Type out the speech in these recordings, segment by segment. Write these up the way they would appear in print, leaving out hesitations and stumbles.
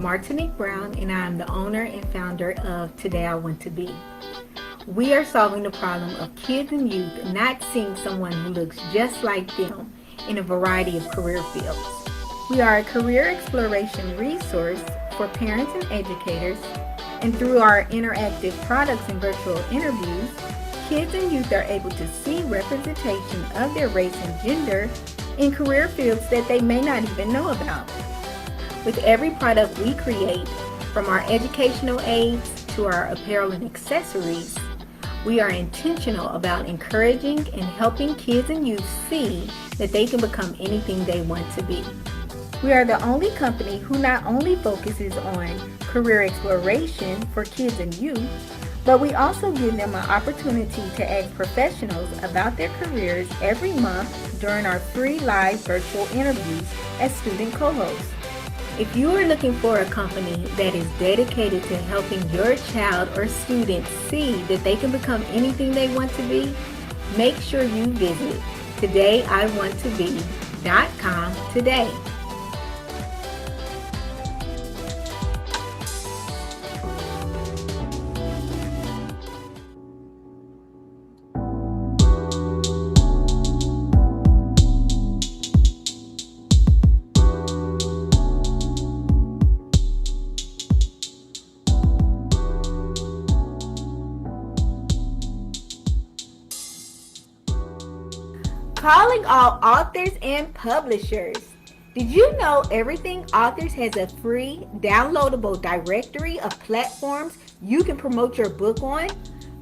Martinique Brown, and I am the owner and founder of Today I Want to Be. We are solving the problem of kids and youth not seeing someone who looks just like them in a variety of career fields. We are a career exploration resource for parents and educators, and through our interactive products and virtual interviews, kids and youth are able to see representation of their race and gender in career fields that they may not even know about. With every product we create, from our educational aids to our apparel and accessories, we are intentional about encouraging and helping kids and youth see that they can become anything they want to be. We are the only company who not only focuses on career exploration for kids and youth, but we also give them an opportunity to ask professionals about their careers every month during our free live virtual interviews as student co-hosts. If you are looking for a company that is dedicated to helping your child or student see that they can become anything they want to be, make sure you visit todayiwanttobe.com today. Calling all authors and publishers. Did you know Everything Authors has a free downloadable directory of platforms you can promote your book on?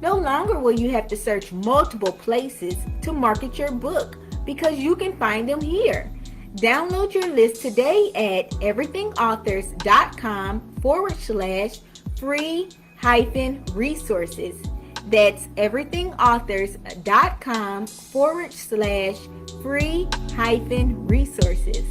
No longer will you have to search multiple places to market your book because you can find them here. Download your list today at everythingauthors.com/free-resources. That's everythingauthors.com/free-resources.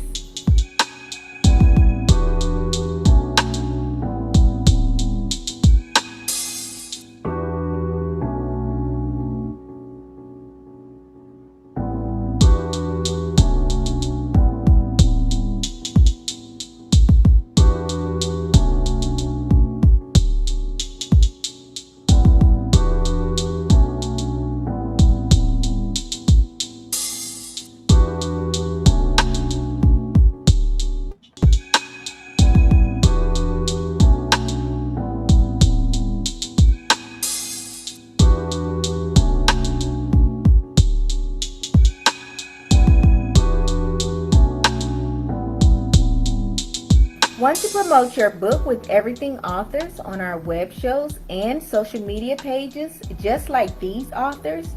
Want to promote your book with Everything Authors on our web shows and social media pages just like these authors?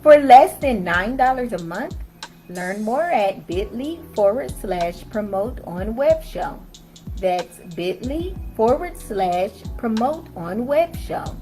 For less than $9 a month, learn more at bit.ly/promote on web show. That's bit.ly/promote on web show.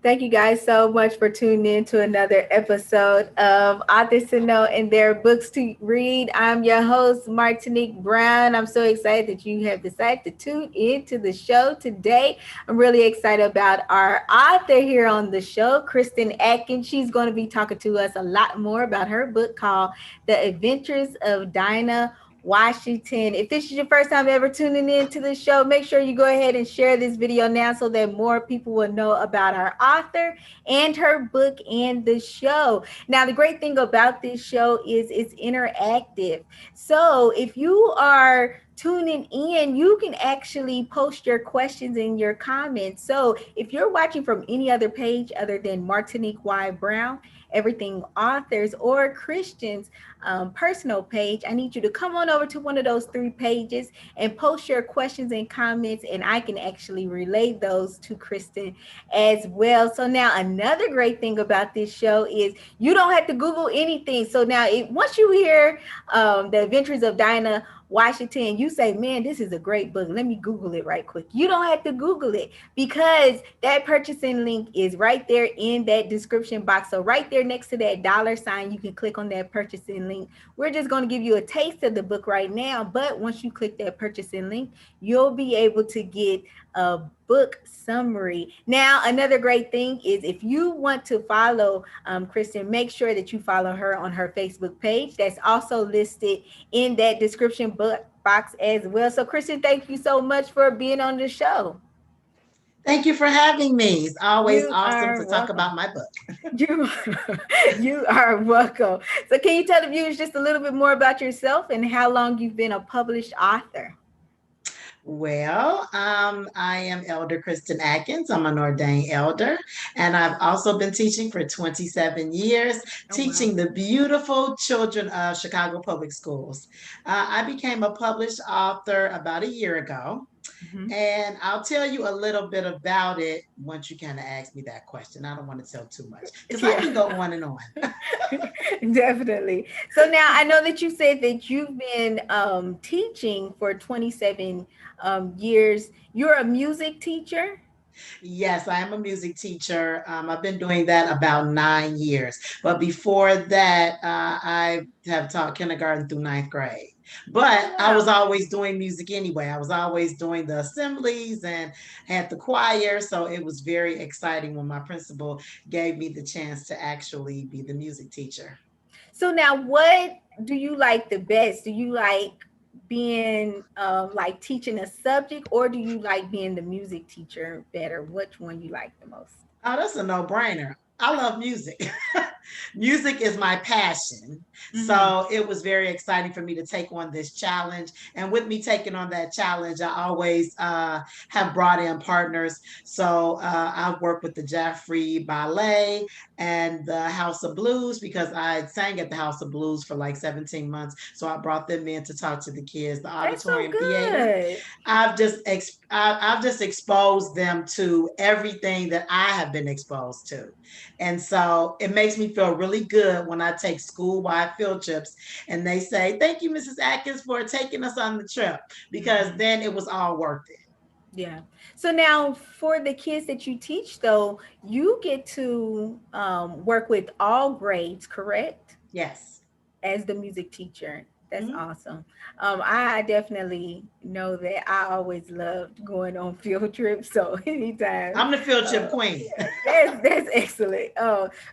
Thank you guys so much for tuning in to another episode of Authors to Know and Their Books to Read. I'm your host, Martinique Brown. I'm so excited that you have decided to tune into the show today. I'm really excited about our author here on the show, Kristin Atkins. She's going to be talking to us a lot more about her book called The Adventures of Dinah Washington. If this is your first time ever tuning in to the show, make sure you go ahead and share this video now so that more people will know about our author and her book and the show. Now, the great thing about this show is it's interactive. So if you are tuning in, you can actually post your questions and your comments. So if you're watching from any other page other than Martinique Y. Brown, Everything Authors, or Christians, personal page, I need you to come on over to one of those three pages and post your questions and comments, and I can actually relay those to Kristin as well. So now another great thing about this show is you don't have to Google anything. So now once you hear The Adventures of Dinah Washington, you say, man, this is a great book. Let me Google it right quick. You don't have to Google it because that purchasing link is right there in that description box. So right there next to that $sign, you can click on that purchasing link. We're just going to give you a taste of the book right now. But once you click that purchasing link, you'll be able to get a book summary. Now, another great thing is if you want to follow Kristin, make sure that you follow her on her Facebook page. That's also listed in that description box as well. So, Kristin, thank you so much for being on the show. Thank you for having me. It's always You awesome are to talk welcome. about my book. You, you are welcome. So, can you tell the viewers just a little bit more about yourself and how long you've been a published author? Well, I am Elder Kristin Atkins. I'm an ordained elder, and I've also been teaching for 27 years, Oh, wow. teaching the beautiful children of Chicago Public Schools. I became a published author about a year ago. Mhm. And I'll tell you a little bit about it once you kind of ask me that question. I don't want to tell too much because I Yeah. can go on and on. Definitely. So now I know that you said that you've been teaching for 27 years. You're a music teacher? Yes, I am a music teacher. I've been doing that about 9 years. But before that, I have taught kindergarten through ninth grade. Oh, But I was wow. always doing music anyway. I was always doing the assemblies and had the choir. So it was very exciting when my principal gave me the chance to actually be the music teacher. So now what do you like the best? Do you like being like teaching a subject, or do you like being the music teacher better? Which one you like the most? Oh, that's a no-brainer. I love music. Music is my passion. Mm-hmm. So it was very exciting for me to take on this challenge. And with me taking on that challenge, I always have brought in partners. So I've worked with the Jaffrey Ballet and the House of Blues because I sang at the House of Blues for like 17 months. So I brought them in to talk to the kids, the That's so auditorium theater. good. I've just exposed them to everything that I have been exposed to, and so it makes me feel really good when I take school wide field trips and they say thank you, Mrs. Atkins, for taking us on the trip because Mm-hmm. then it was all worth it. Yeah. So now for the kids that you teach, though, you get to work with all grades, correct? Yes. As the music teacher. That's Mhm. awesome. I definitely know that I always loved going on field trips. So anytime, I'm the field trip uh, queen. yeah, that's excellent.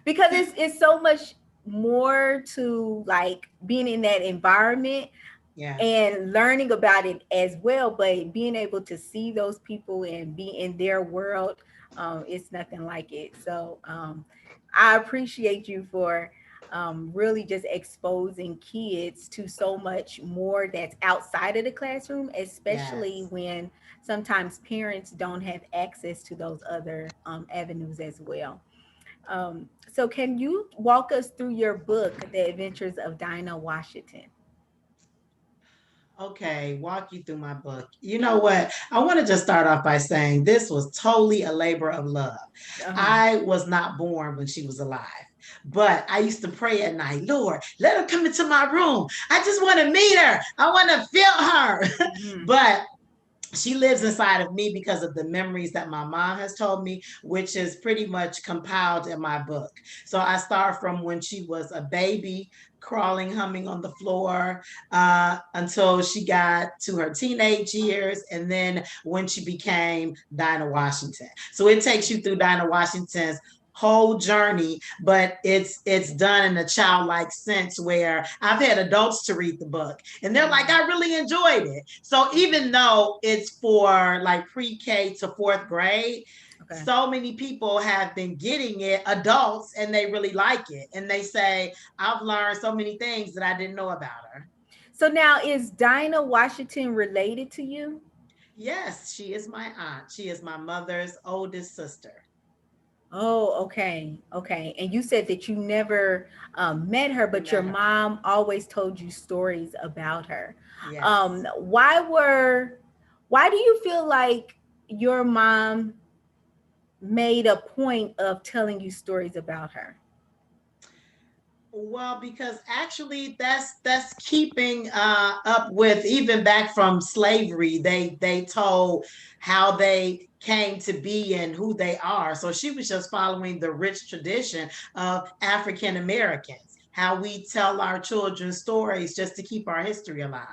Because it's so much more to like being in that environment Yes. and learning about it as well, but being able to see those people and be in their world, it's nothing like it. So I appreciate you for really just exposing kids to so much more that's outside of the classroom, especially Yes. when sometimes parents don't have access to those other avenues as well. So can you walk us through your book, The Adventures of Dinah Washington? Okay, walk you through my book. You know what? I want to just start off by saying this was totally a labor of love. Uh-huh. I was not born when she was alive, but I used to pray at night, Lord, let her come into my room. I just want to meet her. I want to feel her. Mhm. But she lives inside of me because of the memories that my mom has told me, which is pretty much compiled in my book. So I start from when she was a baby, crawling, humming on the floor, until she got to her teenage years, and then when she became Dinah Washington. So it takes you through Dinah Washington's whole journey, but it's done in a childlike sense where I've had adults to read the book and they're like, I really enjoyed it. So even though it's for like pre-K to fourth grade, Okay. so many people have been getting it, adults, and they really like it. And they say, I've learned so many things that I didn't know about her. So now, is Dinah Washington related to you? Yes, she is my aunt. She is my mother's oldest sister. Oh, okay. Okay. And you said that you never met her, but your Met her. mom always told you stories about her. Yes. Why why do you feel like your mom made a point of telling you stories about her? Well, because actually that's keeping up with, even back from slavery. They told how they came to be and who they are. So she was just following the rich tradition of African Americans, how we tell our children stories just to keep our history alive.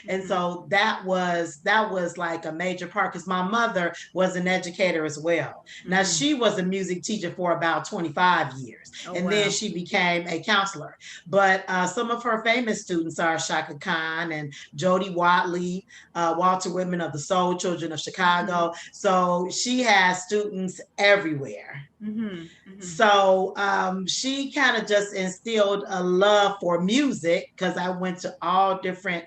And Hmm. so that was like a major part, because my mother was an educator as well. Now Hmm. she was a music teacher for about 25 years, Oh, and then wow. she became a counselor. But some of her famous students are Shaka Khan and Jody Watley, Walter Whitman of the Soul Children of Hmm. Chicago. So she has students everywhere. Hmm. Hmm. So she kind of just instilled a love for music, because I went to all different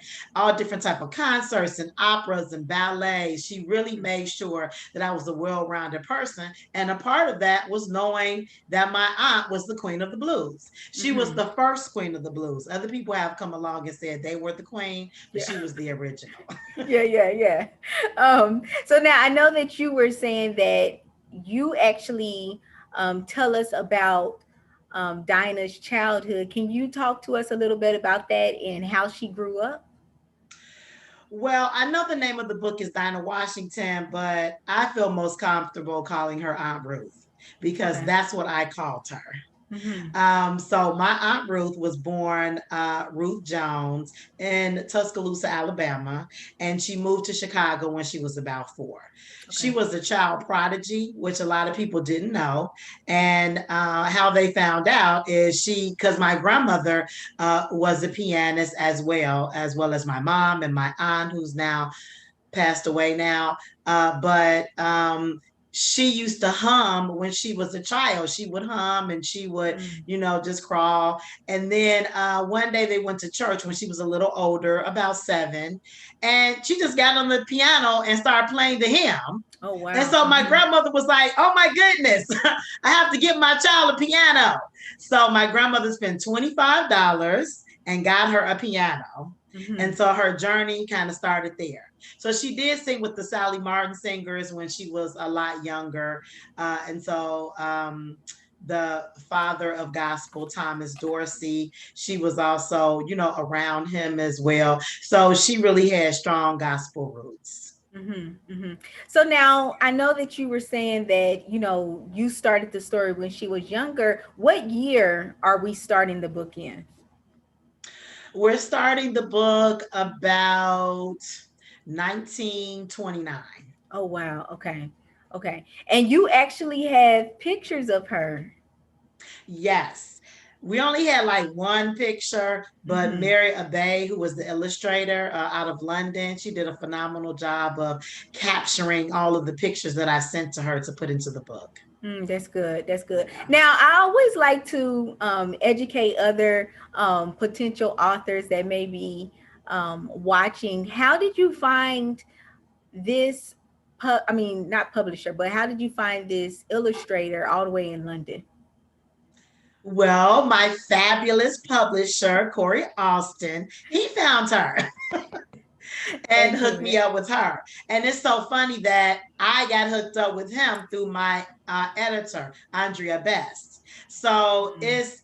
type of concerts and operas and ballets. She really made sure that I was a well-rounded person, and a part of that was knowing that my aunt was the queen of the blues. She was Hmm. the first queen of the blues. Other people have come along and said they were the queen, but Yeah. she was the original. Yeah, yeah, yeah. So now I know that you were saying that you actually tell us about Dinah's childhood. Can you talk to us a little bit about that and how she grew up? Well, I know the name of the book is Dinah Washington, but I feel most comfortable calling her Aunt Ruth, because Okay. that's what I called her. Mm-hmm. So my aunt Ruth was born Ruth Jones in Tuscaloosa, Alabama, and she moved to Chicago when she was about 4. She Okay. was a child prodigy, which a lot of people didn't know. And how they found out is because my grandmother was a pianist as well as my mom and my aunt, who's now passed away now. But she used to hum when she was a child. She would hum and she would, Mm. just crawl. And then one day they went to church when she was a little older, about 7, and she just got on the piano and started playing the hymn. Oh, And wow. so my Mm-hmm. grandmother was like, "Oh my goodness, I have to get my child a piano." So my grandmother spent $25 and got her a piano. Mm-hmm. And so her journey kind of started there. So she did sing with the Sally Martin singers when she was a lot younger. And so the father of gospel, Thomas Dorsey, she was also, around him as well. So she really had strong gospel roots. Mm-hmm. Mm-hmm. So now I know that you were saying that, you started the story when she was younger. What year are we starting the book in? We're starting the book about 1929. Oh, wow. Okay. Okay. And you actually have pictures of her. Yes. We only had like one picture, but Mm-hmm. Mary Abbey, who was the illustrator out of London, she did a phenomenal job of capturing all of the pictures that I sent to her to put into the book. That's good. That's good. Yeah. Now, I always like to educate other potential authors that may be watching. How did you find this? I mean, not publisher, but how did you find this illustrator all the way in London? Well, my fabulous publisher, Corey Austin, he found her and hooked me Excellent. up with her. And it's so funny that I got hooked up with him through my editor, Andrea Best. So Mm. it's,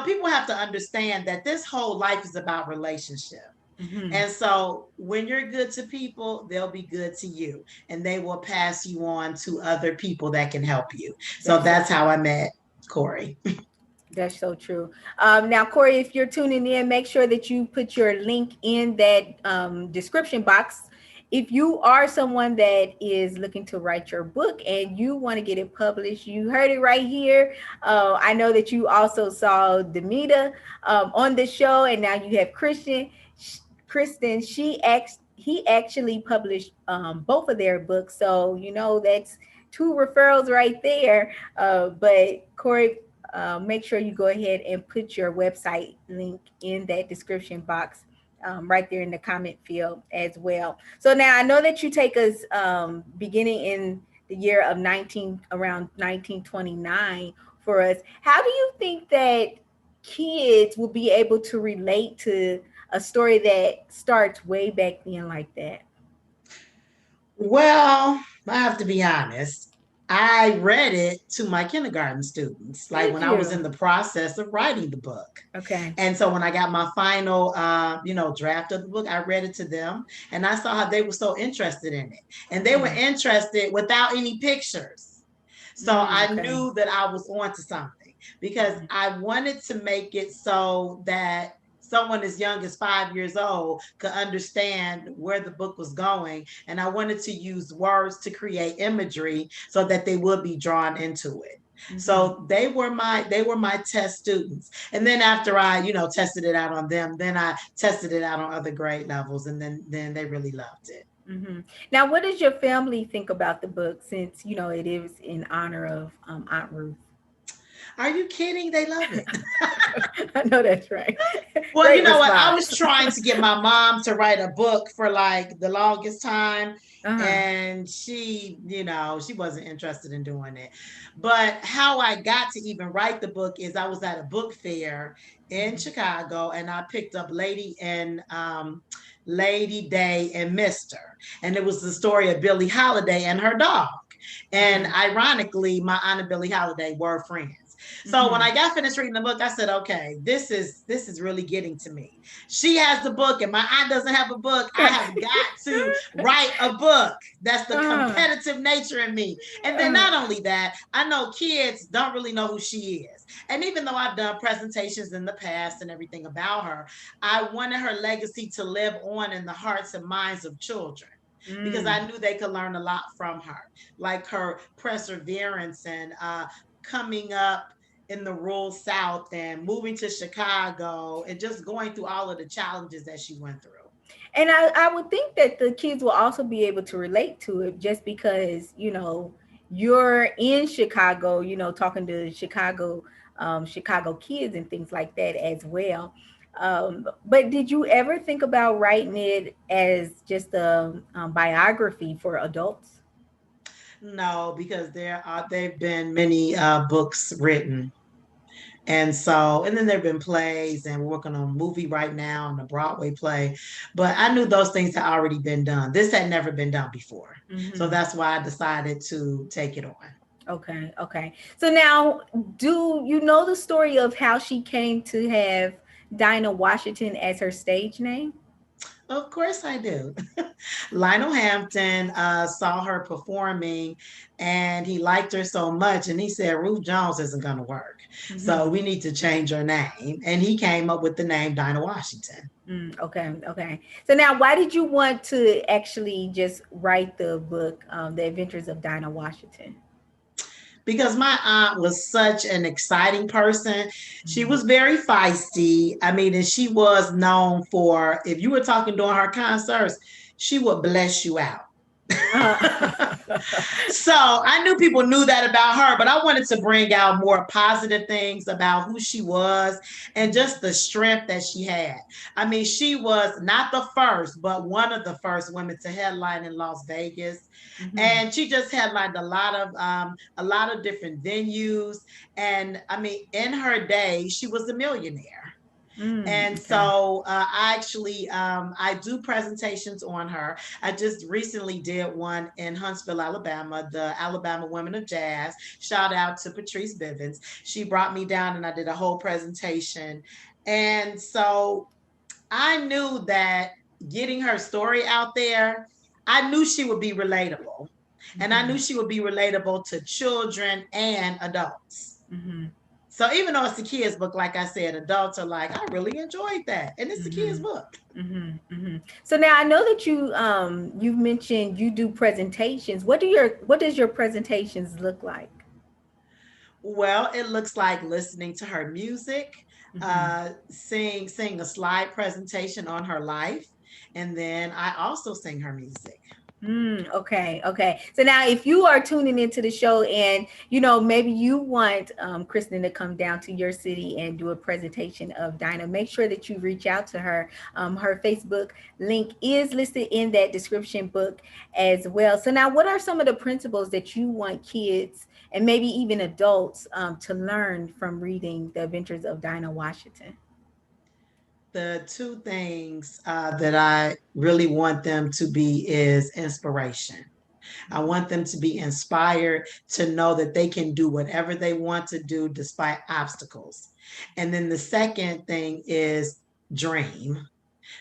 people have to understand that this whole life is about relationship. Mm-hmm. And so when you're good to people, they'll be good to you and they will pass you on to other people that can help you. So That's so that's how true. I met Corey. That's so true. Now, Corey, if you're tuning in, make sure that you put your link in that description box. If you are someone that is looking to write your book and you want to get it published, you heard it right here. I know that you also saw Demita on the show, and now you have Christian. Kristen, he actually published both of their books, so you know that's two referrals right there. But Corey, make sure you go ahead and put your website link in that description box right there in the comment field as well. So now I know that you take us beginning in the year of 19 around 1929 for us. How do you think that kids will be able to relate to a story that starts way back then like that? Well, I have to be honest. I read it to my kindergarten students, like Did when I was in you? the process of writing the book. Okay. And so when I got my final, draft of the book, I read it to them, and I saw how they were so interested in it, and they were Mm, interested without any pictures. So I okay. knew that I was onto something because Mhm. I wanted to make it so that someone as young as 5 years old could understand where the book was going. And I wanted to use words to create imagery so that they would be drawn into it. Mhm. So they were my test students. And then after I, tested it out on them, then I tested it out on other grade levels, and then they really loved it. Hmm. Now, what does your family think about the book since, it is in honor of Aunt Ruth? Are you kidding? They love it. I know that's right. Well, you Great know what? I was response. trying to get my mom to write a book for like the longest time. Uh-huh. And she wasn't interested in doing it. But how I got to even write the book is I was at a book fair in Mhm. Chicago and I picked up Lady Day and Mister. And it was the story of Billie Holiday and her dog. And Okay. ironically, my aunt and Billie Holiday were friends. So when Hmm. I got finished reading the book, I said, okay, this is really getting to me. She has the book and my aunt doesn't have a book. I have got to write a book. That's the uh-huh. competitive nature in me. And then Uh-huh. not only that, I know kids don't really know who she is. And even though I've done presentations in the past and everything about her, I wanted her legacy to live on in the hearts and minds of children because Mm. I knew they could learn a lot from her, like her perseverance and coming up in the rural South and moving to Chicago and just going through all of the challenges that she went through. And I would think that the kids will also be able to relate to it just because, you're in Chicago, talking to Chicago kids and things like that as well. But did you ever think about writing it as just a biography for adults? No, because there've been many books written. And then there have been plays, and we're working on a movie right now and a Broadway play. But I knew those things had already been done. This had never been done before. So Hmm. that's why I decided to take it on. Okay, okay. So now, do you know the story of how she came to have Dinah Washington as her stage name? Of course I do. Lionel Hampton saw her performing and he liked her so much. And he said, Ruth Jones isn't going to work. So Hmm. we need to change her name. And he came up with the name Dinah Washington. Mm, okay, okay. So now, why did you want to actually just write the book, The Adventures of Dinah Washington? Because my aunt was such an exciting person. She Mhm. was very feisty. I mean, and she was known for, if you were talking during her concerts, she would bless you out. So I knew people knew that about her, but I wanted to bring out more positive things about who she was and just the strength that she had. I mean, she was not the first, but one of the first women to headline in Las Vegas, Mhm. and she just headlined a lot of different venues. And I mean, in her day, she was a millionaire. Mm, And okay. so I do presentations on her. I just recently did one in Huntsville, Alabama, the Alabama Women of Jazz. Shout out to Patrice Bivens. She brought me down and I did a whole presentation. And so I knew that getting her story out there, I knew she would be relatable. And I knew she would be relatable to children and adults. Mm-hmm. So even though it's a kid's book, like I said, adults are like, I really enjoyed that. And it's a kid's Mm-hmm. book. Mm-hmm. So now I know that you've mentioned you do presentations. What does your presentations look like? Well, it looks like listening to her music, Mm-hmm. sing a slide presentation on her life, and then I also sing her music. Okay, okay. So now, if you are tuning into the show, and maybe you want Kristen to come down to your city and do a presentation of Dinah, make sure that you reach out to her. Her Facebook link is listed in that description book as well. So now, what are some of the principles that you want kids and maybe even adults to learn from reading The Adventures of Dinah Washington? The two things that I really want them to be is inspiration. I want them to be inspired to know that they can do whatever they want to do despite obstacles. And then the second thing is dream,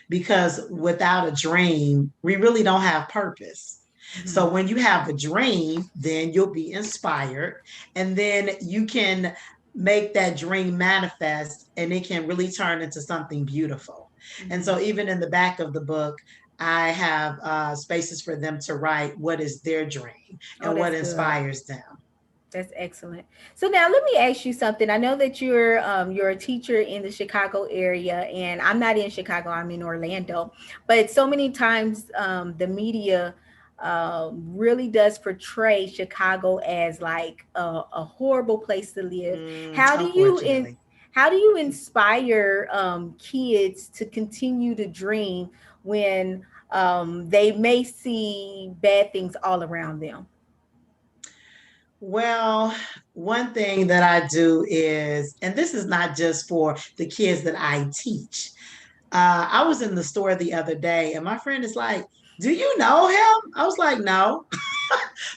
because without a dream, we really don't have purpose. So Mhm. when you have a dream, then you'll be inspired, and then you can make that dream manifest and it can really turn into something beautiful. And Mhm. so even in the back of the book, I have spaces for them to write what is their dream Oh, and what that's good. inspires them. That's excellent. So now let me ask you something. I know that you're a teacher in the Chicago area, and I'm not in Chicago. I'm in Orlando. But so many times the media really does portray Chicago as like a horrible place to live. How do you in Unfortunately. how do you inspire kids to continue to dream when they may see bad things all around them? Well, one thing that I do is, and this is not just for the kids that I teach. I was in the store the other day, and my friend is like, "Do you know him?" I was like, "No."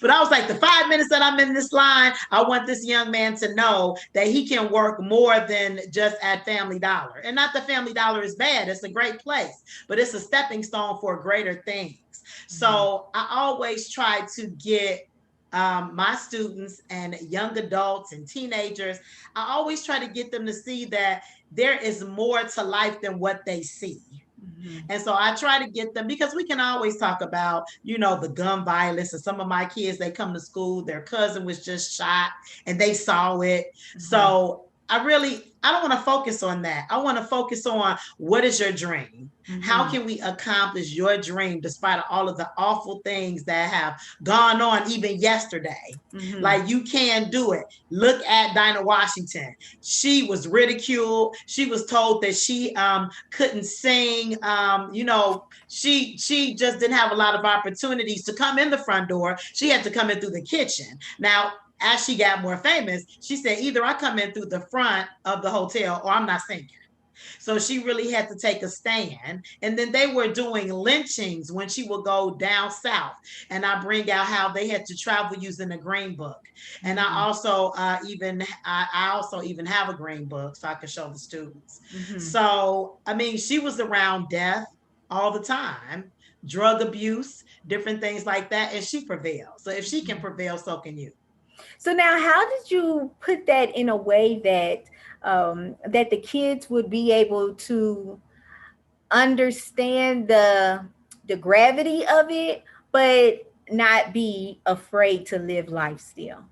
But I was like, the 5 minutes that I'm in this line, I want this young man to know that he can work more than just at Family Dollar. And not that Family Dollar is bad, it's a great place, but it's a stepping stone for greater things. Mhm. So I always try to get my students and young adults and teenagers, I always try to get them to see that there is more to life than what they see. Mhm. And so I try to get them, because we can always talk about, the gun violence. And some of my kids, they come to school, their cousin was just shot and they saw it. Mhm. So I don't want to focus on that. I want to focus on, what is your dream? How Mhm. can we accomplish your dream despite all of the awful things that have gone on even yesterday? Mhm. Like, you can do it. Look at Dinah Washington. She was ridiculed. She was told that she couldn't sing. She just didn't have a lot of opportunities to come in the front door. She had to come in through the kitchen. Now, as she got more famous, she said, either I come in through the front of the hotel or I'm not singing. So she really had to take a stand. And then they were doing lynchings when she would go down south. And I bring out how they had to travel using a green book. And I Mhm. also I also even have a green book so I can show the students. Mhm. So I mean, she was around death all the time, drug abuse, different things like that, and she prevailed. So if she can Mhm. prevail, so can you. So now, how did you put that in a way that that the kids would be able to understand the gravity of it, but not be afraid to live life still?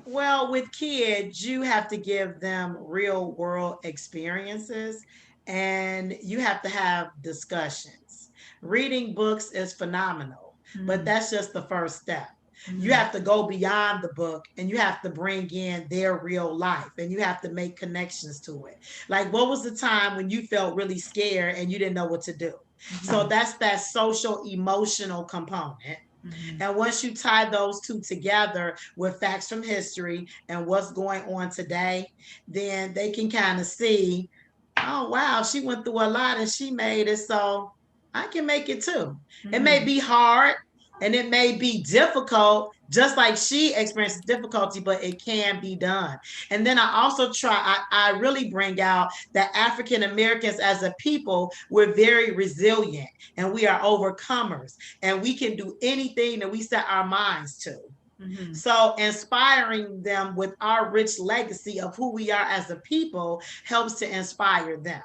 Well, with kids, you have to give them real world experiences and you have to have discussions. Reading books is phenomenal, but Mhm. that's just the first step. You Mhm. have to go beyond the book and you have to bring in their real life and you have to make connections to it. Like, what was the time when you felt really scared and you didn't know what to do? So Mhm. that's that social emotional component. Mhm. And once you tie those two together with facts from history and what's going on today, then they can kind of see, oh, wow, she went through a lot and she made it. So I can make it too. It may Mhm. be hard and it may be difficult. just like she experiences difficulty, but it can be done. And then I also I really bring out that African Americans as a people, we're very resilient and we are overcomers and we can do anything that we set our minds to. Mm-hmm. So inspiring them with our rich legacy of who we are as a people helps to inspire them.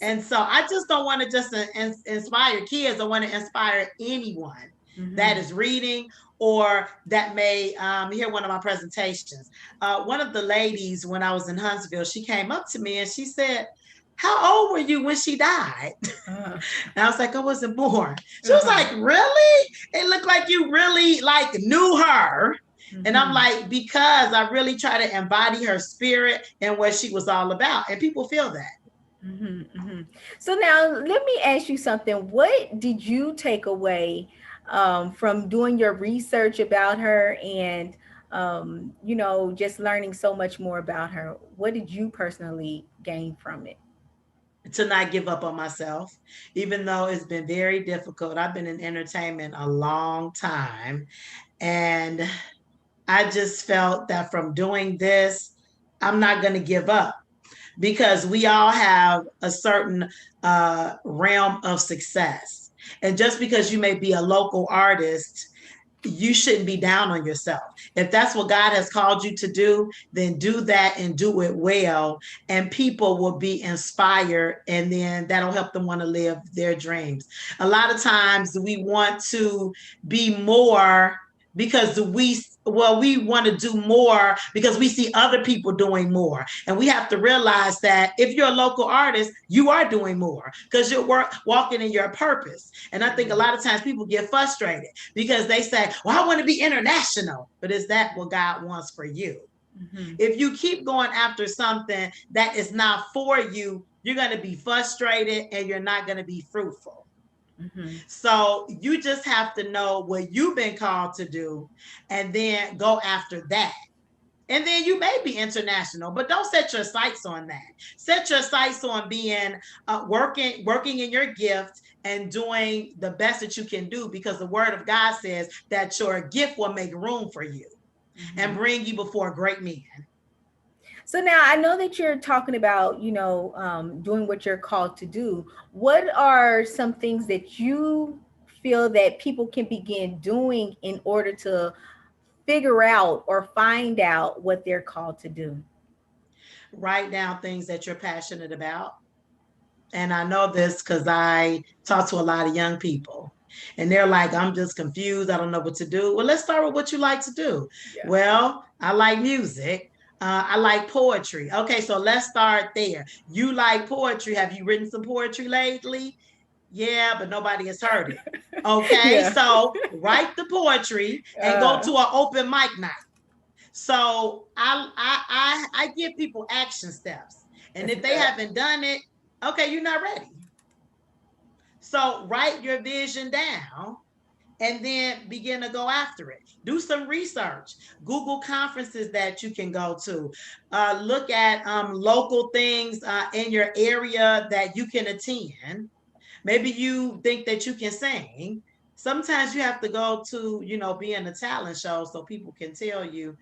And so I just don't want to just inspire kids. I want to inspire anyone that is reading or that may hear one of my presentations. One of the ladies, when I was in Huntsville, she came up to me and she said, "How old were you when she died?" And I was like, "I wasn't born." She was like, "Really? It looked like you really like knew her." And I'm like, because I really try to embody her spirit and what she was all about. And people feel that. So now let me ask you something. What did you take away from doing your research about her and, just learning so much more about her? What did you personally gain from it? To not give up on myself, even though it's been very difficult. I've been in entertainment a long time, and I just felt that from doing this, I'm not going to give up because we all have a certain realm of success. And just because you may be a local artist, you shouldn't be down on yourself. If that's what God has called you to do, then do that and do it well. And people will be inspired, and then that'll help them want to live their dreams. A lot of times we want to be more because we want to do more because we see other people doing more. And we have to realize that if you're a local artist, you are doing more because you're walking in your purpose. And I think a lot of times people get frustrated because they say, "Well, I want to be international." But is that what God wants for you? If you keep going after something that is not for you, you're going to be frustrated and you're not going to be fruitful. So you just have to know what you've been called to do and then go after that. And then you may be international, but don't set your sights on that. Set your sights on being working in your gift and doing the best that you can do, because the word of God says that your gift will make room for you and bring you before great men. So now I know that you're talking about, doing what you're called to do. What are some things that you feel that people can begin doing in order to figure out or find out what they're called to do? Write down things that you're passionate about. And I know this because I talk to a lot of young people. And they're like, "I'm just confused. I don't know what to do." Well, let's start with what you like to do. Yeah. Well, I like music. I like poetry. Okay, so let's start there. You like poetry. Have you written some poetry lately? Yeah, but nobody has heard it. Okay, yeah. So write the poetry and go to an open mic night. So I give people action steps. And if they haven't done it, okay, you're not ready. So write your vision down and then begin to go after it. Do some research. Google conferences that you can go to. Look at local things in your area that you can attend. Maybe you think that you can sing. Sometimes you have to go to, be in a talent show so people can tell you,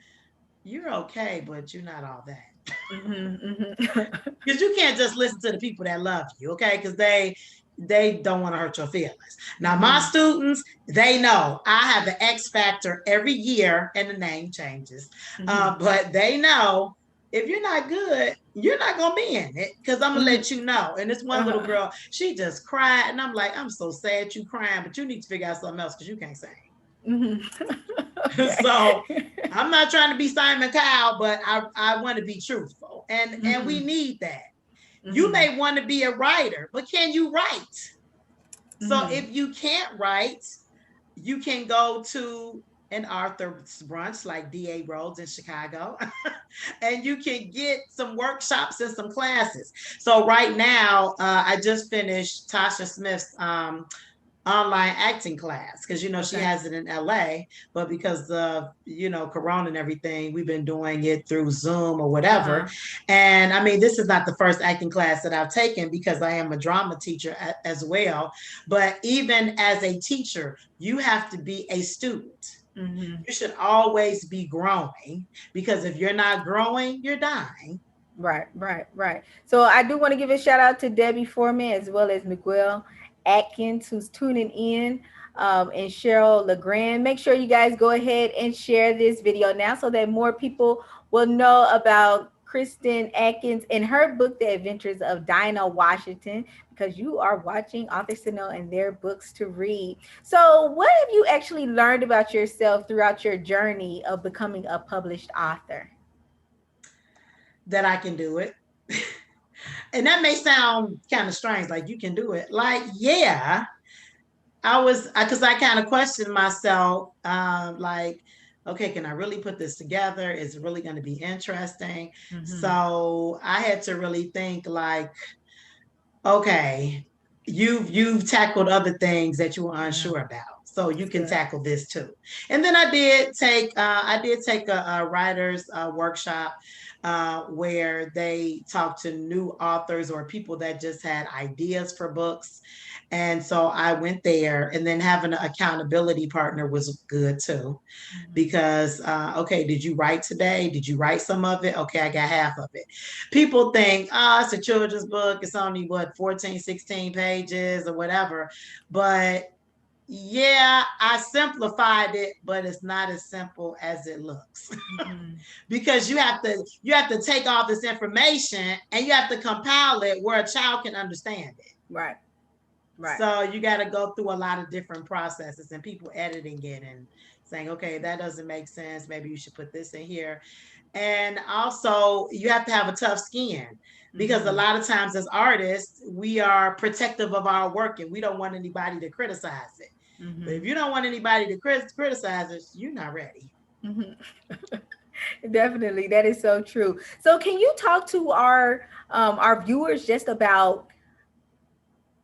"You're okay, but you're not all that." Because you can't just listen to the people that love you, okay? Because they don't want to hurt your feelings. Now, my students, they know I have the X Factor every year, and the name changes. But they know if you're not good, you're not going to be in it, because I'm going to let you know. And this one little girl, she just cried, and I'm like, "I'm so sad you crying, but you need to figure out something else because you can't sing." So I'm not trying to be Simon Cowell, but I want to be truthful. And we need that. You may want to be a writer, but can you write? So if you can't write, you can go to an Arthur's Brunch like D.A. Rhodes in Chicago, and you can get some workshops and some classes. So right now, I just finished Tasha Smith's online acting class, because she has it in LA, but because of Corona and everything, we've been doing it through Zoom or whatever. And I mean, this is not the first acting class that I've taken, because I am a drama teacher as well. But even as a teacher, you have to be a student. Mm-hmm. You should always be growing, because if you're not growing, you're dying. Right, right, right. So I do want to give a shout out to Debbie Foreman as well as Miguel Atkins who's tuning in, and Cheryl LeGrand. Make sure you guys go ahead and share this video now so that more people will know about Kristin Atkins and her book, The Adventures of Dinah Washington, because you are watching authors to know and their books to read. So, what have you actually learned about yourself throughout your journey of becoming a published author? That I can do it. And that may sound kind of strange, like you can do it. Like, yeah, because I kind of questioned myself, like, okay, can I really put this together? Is it really going to be interesting? Mm-hmm. So I had to really think, like, okay, you've tackled other things that you were Yeah, unsure about, so you that's can good. tackle this too. And then I did take a writers workshop, where they talked to new authors or people that just had ideas for books, and so I went there. And then having an accountability partner was good too, Mm-hmm. because okay, did you write today? Did you write some of it? Okay, I got half of it. People think, oh, it's a children's book, it's only what, 14, 16 pages or whatever. But yeah, I simplified it, but it's not as simple as it looks. Mm-hmm. Because you have to take all this information and you have to compile it where a child can understand it. Right, right. So you got to go through a lot of different processes, and people editing it and saying, okay, that doesn't make sense. Maybe you should put this in here. And also, you have to have a tough skin, because a Mm-hmm. lot of times as artists, we are protective of our work and we don't want anybody to criticize it. But if Mm-hmm. you don't want anybody to criticize it, you're not ready. Mm-hmm. Definitely, that is so true. So, can you talk to our viewers just about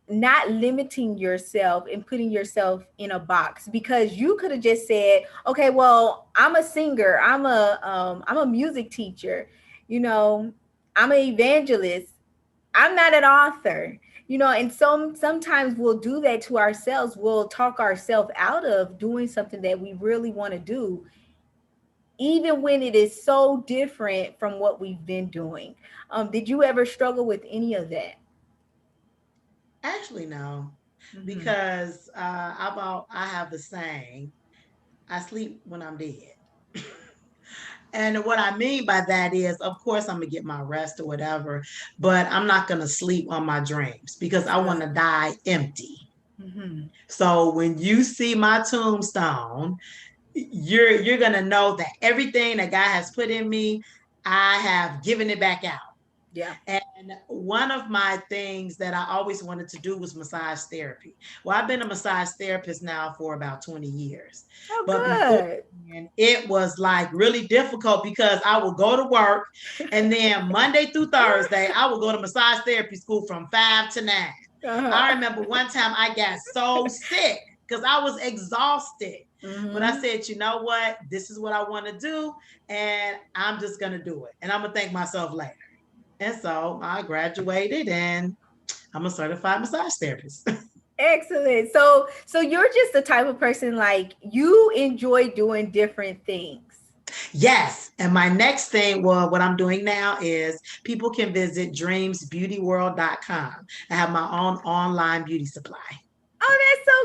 not limiting yourself and putting yourself in a box? Because you could have just said, okay, well, I'm a singer, I'm a music teacher, you know, I'm an evangelist, I'm not an author. And sometimes we'll do that to ourselves. We'll talk ourselves out of doing something that we really want to do, even when it is so different from what we've been doing. Did you ever struggle with any of that? Actually, no, Mm-hmm. because I have the saying, I sleep when I'm dead. And what I mean by that is, of course, I'm gonna get my rest or whatever, but I'm not gonna sleep on my dreams, because That's I want good. to die empty. Mm-hmm. So when you see my tombstone, you're gonna know that everything that God has put in me, I have given it back out. Yeah. And one of my things that I always wanted to do was massage therapy. Well, I've been a massage therapist now for about 20 years. Oh, But before good. then, it was like really difficult, because I would go to work, and then Monday through Thursday, I would go to massage therapy school from 5 to 9. I Uh-huh. remember one time I got so sick because I was exhausted. But I Mm-hmm. said, you know what? This is what I want to do, and I'm just going to do it. And I'm going to thank myself later. And so I graduated, and I'm a certified massage therapist. Excellent. So you're just the type of person, like, you enjoy doing different things. Yes. And my next thing, well, what I'm doing now is people can visit dreamsbeautyworld.com. I have my own online beauty supply. Oh, that's so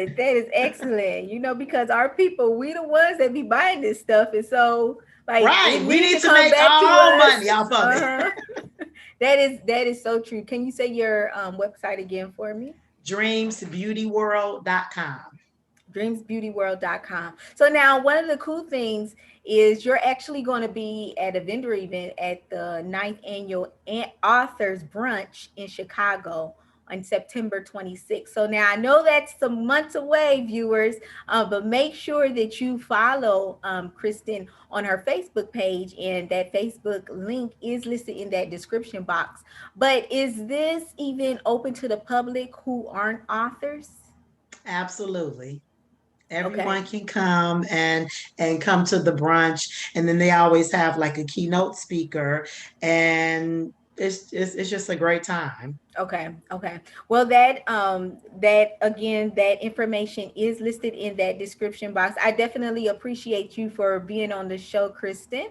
good. That is excellent. Because our people, we the ones that be buying this stuff, and so, like, Right. it We needs need to to come make back to all us. money off of it. Uh-huh. That is so true. Can you say your website again for me? Dreamsbeautyworld.com. Dreamsbeautyworld.com. So now, one of the cool things is you're actually going to be at a vendor event at the ninth annual authors brunch in Chicago on September 26th. So now, I know that's some months away, viewers, but make sure that you follow Kristin on her Facebook page, and that Facebook link is listed in that description box. But is this even open to the public who aren't authors? Absolutely. Okay. Everyone can come and come to the brunch, and then they always have like a keynote speaker, and It's just a great time. Okay, okay. Well, that again, that information is listed in that description box. I definitely appreciate you for being on the show, Kristen.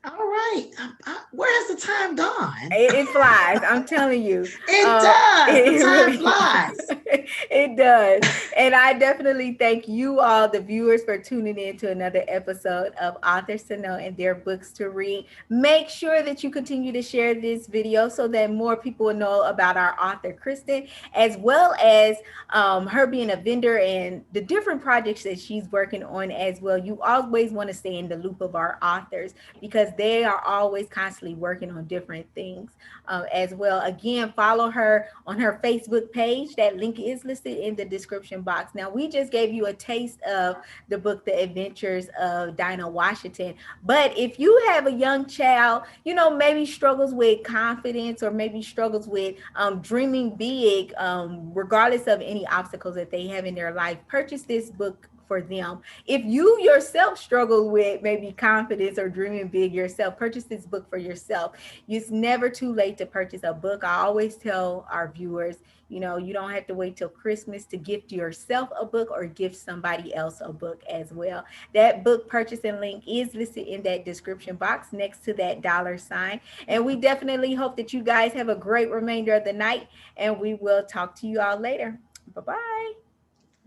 All right. Where has the time gone? It flies. I'm telling you. It does. The It time really flies. it does. And I definitely thank you all, the viewers, for tuning in to another episode of Authors to Know and Their Books to Read. Make sure that you continue to share this video so that more people will know about our author, Kristen, as well as her being a vendor and the different projects that she's working on as well. You always want to stay in the loop of our authors because they are always constantly working on different things as well. Again, follow her on her Facebook page. That link is listed in the description box. Now, we just gave you a taste of the book, The Adventures of Dinah Washington. But if you have a young child, maybe struggles with confidence or maybe struggles with dreaming big, regardless of any obstacles that they have in their life, purchase this book for them. If you yourself struggle with maybe confidence or dreaming big yourself, purchase this book for yourself. It's never too late to purchase a book. I always tell our viewers, you don't have to wait till Christmas to gift yourself a book or gift somebody else a book as well. That book purchasing link is listed in that description box next to that $sign. And we definitely hope that you guys have a great remainder of the night, and we will talk to you all later. Bye bye.